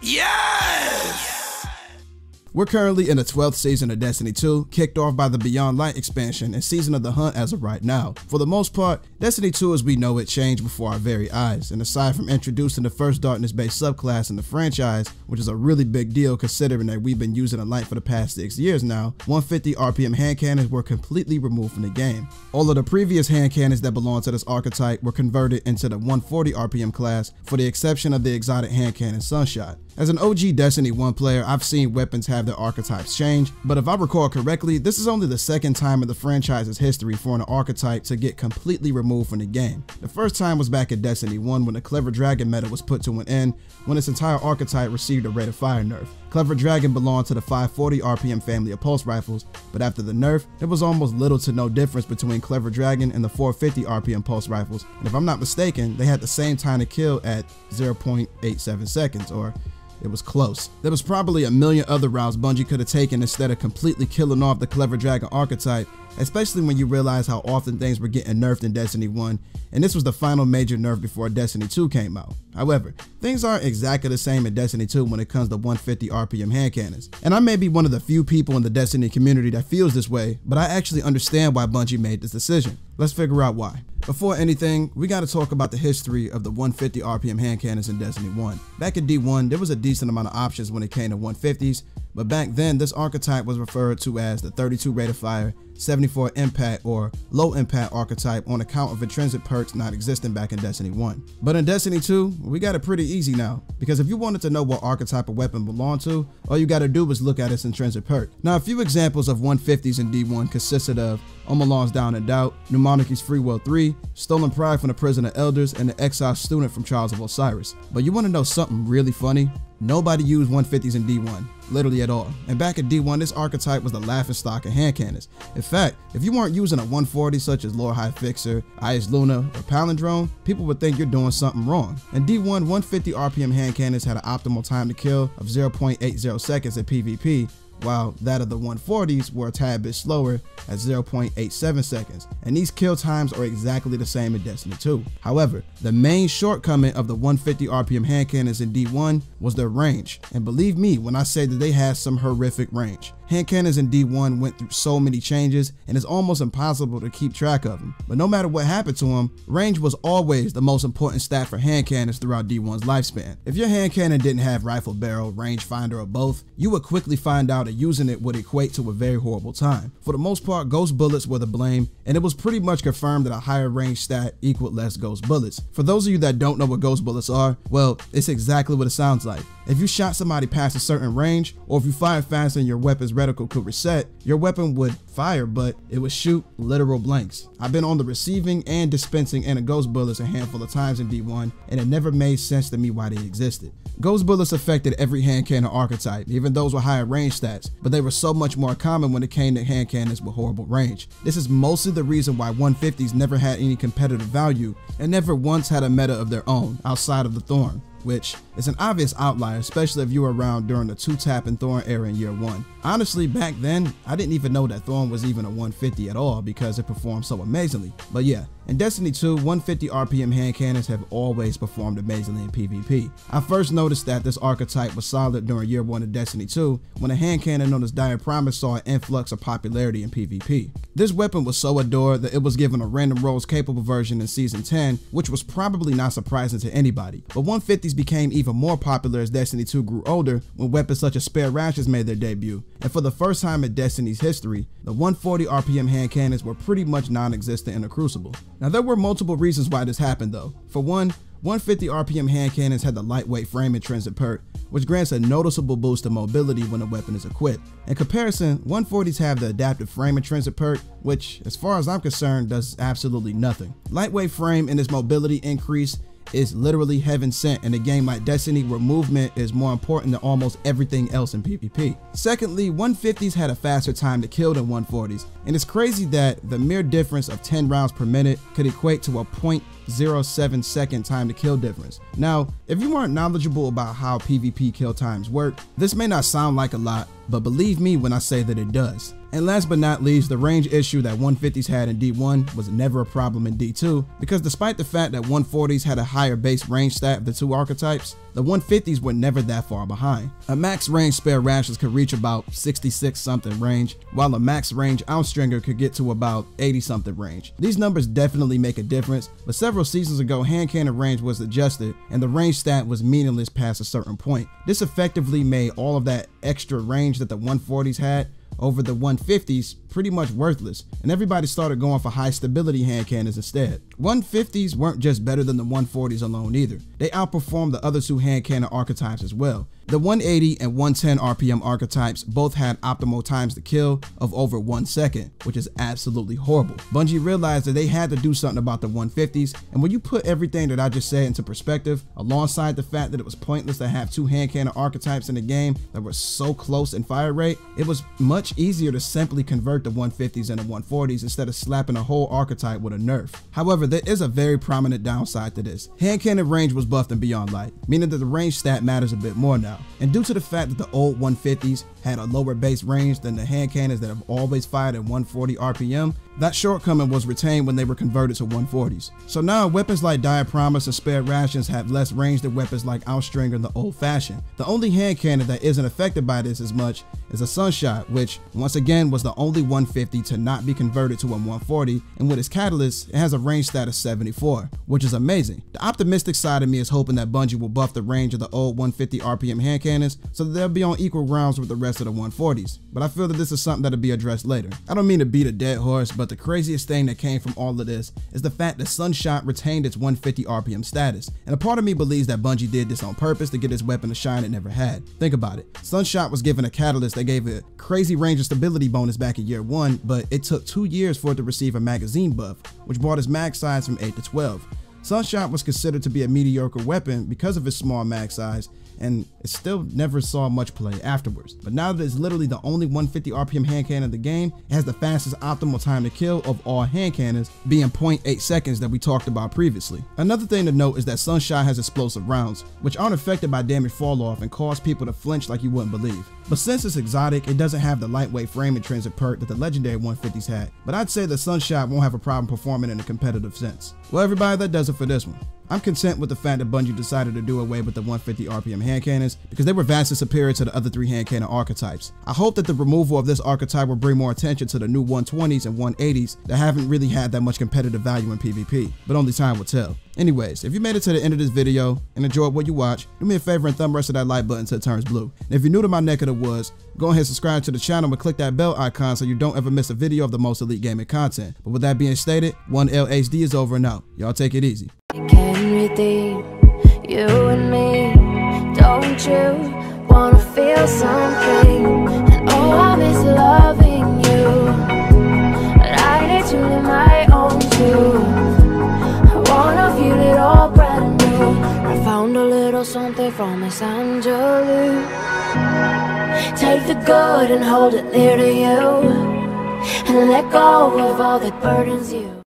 Yes! We're currently in the 12th season of Destiny 2, kicked off by the Beyond Light expansion and Season of the Hunt as of right now. For the most part, Destiny 2 as we know it changed before our very eyes, and aside from introducing the first Darkness-based subclass in the franchise, which is a really big deal considering that we've been using a light for the past 6 years now, 150 RPM hand cannons were completely removed from the game. All of the previous hand cannons that belonged to this archetype were converted into the 140 RPM class, for the exception of the exotic hand cannon Sunshot. As an OG Destiny 1 player, I've seen weapons have their archetypes change, but if I recall correctly, this is only the second time in the franchise's history for an archetype to get completely removed from the game. The first time was back in Destiny 1 when the Clever Dragon meta was put to an end, when its entire archetype received a rate of fire nerf. Clever Dragon belonged to the 540 RPM family of pulse rifles, but after the nerf, there was almost little to no difference between Clever Dragon and the 450 RPM pulse rifles, and if I'm not mistaken, they had the same time to kill at 0.87 seconds, or it was close. There was probably a million other routes Bungie could have taken instead of completely killing off the Clever Dragon archetype, especially when you realize how often things were getting nerfed in Destiny 1, and this was the final major nerf before Destiny 2 came out. However, things aren't exactly the same in Destiny 2 when it comes to 150 RPM hand cannons. And I may be one of the few people in the Destiny community that feels this way, but I actually understand why Bungie made this decision. Let's figure out why. Before anything, we gotta talk about the history of the 150 RPM hand cannons in Destiny 1. Back in D1, there was a decent amount of options when it came to 150s, but back then this archetype was referred to as the 32 rate of fire, 74 impact or low impact archetype on account of intrinsic perks not existing back in Destiny 1. But in Destiny 2, we got it pretty easy now, because if you wanted to know what archetype a weapon belonged to, all you gotta do was look at its intrinsic perk. Now a few examples of 150s in D1 consisted of Omalon's Down in Doubt, New Monarchy's Free Will 3, Stolen Pride from the Prison of Elders, and the Exiled Student from Trials of Osiris. But you wanna know something really funny? Nobody used 150s in D1, literally at all. And back in D1, this archetype was the laughingstock of hand cannons. In fact, if you weren't using a 140 such as Lore High Fixer, IS Luna, or Palindrome, people would think you're doing something wrong. In D1, 150 RPM hand cannons had an optimal time to kill of 0.80 seconds in PvP, while that of the 140s were a tad bit slower at 0.87 seconds, and these kill times are exactly the same in Destiny 2. However, the main shortcoming of the 150 RPM hand cannons in D1 was their range, and believe me when I say that they had some horrific range. Hand cannons in D1 went through so many changes, and it's almost impossible to keep track of them. But no matter what happened to them, range was always the most important stat for hand cannons throughout D1's lifespan. If your hand cannon didn't have rifle barrel, rangefinder, or both, you would quickly find out that using it would equate to a very horrible time. For the most part, ghost bullets were the blame, and it was pretty much confirmed that a higher range stat equaled less ghost bullets. For those of you that don't know what ghost bullets are, well, it's exactly what it sounds like. If you shot somebody past a certain range, or if you fired faster than your weapon's reticle could reset, your weapon would fire, but it would shoot literal blanks. I've been on the receiving and dispensing end of ghost bullets a handful of times in D1, and it never made sense to me why they existed. Ghost bullets affected every hand cannon archetype, even those with higher range stats, but they were so much more common when it came to hand cannons with horrible range. This is mostly the reason why 150s never had any competitive value and never once had a meta of their own outside of the Thorn, which is an obvious outlier, especially if you were around during the 2-tap and Thorn era in year 1. Honestly, back then, I didn't even know that Thorn was even a 150 at all because it performed so amazingly. But yeah, in Destiny 2, 150 RPM hand cannons have always performed amazingly in PvP. I first noticed that this archetype was solid during year 1 of Destiny 2, when a hand cannon known as Dire Promise saw an influx of popularity in PvP. This weapon was so adored that it was given a random roles capable version in Season 10, which was probably not surprising to anybody. But 150s became even more popular as Destiny 2 grew older, when weapons such as spare Rations made their debut. And for the first time in Destiny's history, the 140 RPM hand cannons were pretty much non-existent in the Crucible. Now there were multiple reasons why this happened though. For one, 150 RPM hand cannons had the lightweight frame intrinsic perk, which grants a noticeable boost to mobility when a weapon is equipped. In comparison, 140s have the adaptive frame intrinsic perk, which, as far as I'm concerned, does absolutely nothing. Lightweight frame and its mobility increase is literally heaven sent in a game like Destiny, where movement is more important than almost everything else in PvP. Secondly, 150s had a faster time to kill than 140s, and it's crazy that the mere difference of 10 rounds per minute could equate to a 0.07 second time to kill difference. Now, if you aren't knowledgeable about how PvP kill times work, this may not sound like a lot, but believe me when I say that it does. And last but not least, the range issue that 150s had in D1 was never a problem in D2, because despite the fact that 140s had a higher base range stat of the two archetypes, the 150s were never that far behind. A max range spare Rations could reach about 66 something range, while a max range Outstringer could get to about 80 something range. These numbers definitely make a difference, but several seasons ago hand cannon range was adjusted and the range stat was meaningless past a certain point. This effectively made all of that extra range that the 140s had over the 150s pretty much worthless, and everybody started going for high stability hand cannons instead. 150s weren't just better than the 140s alone either. They outperformed the other two hand cannon archetypes as well. The 180 and 110 RPM archetypes both had optimal times to kill of over 1 second, which is absolutely horrible. Bungie realized that they had to do something about the 150s, and when you put everything that I just said into perspective, alongside the fact that it was pointless to have two hand cannon archetypes in the game that were so close in fire rate, it was much easier to simply convert the 150s into 140s instead of slapping a whole archetype with a nerf. However, there is a very prominent downside to this. Hand cannon range was buffed in Beyond Light, meaning that the range stat matters a bit more now. And due to the fact that the old 150s had a lower base range than the hand cannons that have always fired at 140 RPM, that shortcoming was retained when they were converted to 140s. So now weapons like Dire Promise and Spare Rations have less range than weapons like Outstringer and the old fashioned. The only hand cannon that isn't affected by this as much is a Sunshot, which once again was the only 150 to not be converted to a 140, and with its catalyst, it has a range stat of 74, which is amazing. The optimistic side of me is hoping that Bungie will buff the range of the old 150 RPM hand cannons so that they'll be on equal grounds with the rest of the 140s, but I feel that this is something that'll be addressed later. I don't mean to beat a dead horse, but the craziest thing that came from all of this is the fact that Sunshot retained its 150 RPM status, and a part of me believes that Bungie did this on purpose to get its weapon a shine it never had. Think about it. Sunshot was given a catalyst that gave it crazy range and stability bonus back in year 1, but it took 2 years for it to receive a magazine buff, which brought its mag size from 8 to 12. Sunshot was considered to be a mediocre weapon because of its small mag size, and it still never saw much play afterwards. But now that it's literally the only 150 RPM hand cannon in the game, it has the fastest optimal time to kill of all hand cannons, being 0.8 seconds that we talked about previously. Another thing to note is that Sunshot has explosive rounds, which aren't affected by damage fall off and cause people to flinch like you wouldn't believe. But since it's exotic, it doesn't have the lightweight frame intrinsic perk that the legendary 150s had. But I'd say that Sunshot won't have a problem performing in a competitive sense. Well everybody, that does it for this one. I'm content with the fact that Bungie decided to do away with the 150 RPM hand cannons because they were vastly superior to the other 3 hand cannon archetypes. I hope that the removal of this archetype will bring more attention to the new 120s and 180s that haven't really had that much competitive value in PvP, but only time will tell. Anyways, if you made it to the end of this video and enjoyed what you watched, do me a favor and thumb rest of that like button until it turns blue. And if you're new to my neck of the woods, go ahead and subscribe to the channel and click that bell icon so you don't ever miss a video of the most elite gaming content. But with that being stated, 1LHD is over and out. Y'all take it easy. Can redeem you and me. Don't you wanna feel something? And oh, I miss loving you, but I need you in my own too. I wanna feel it all brand new. I found a little something from Miss Angelou. Take the good and hold it near to you, and let go of all that burdens you.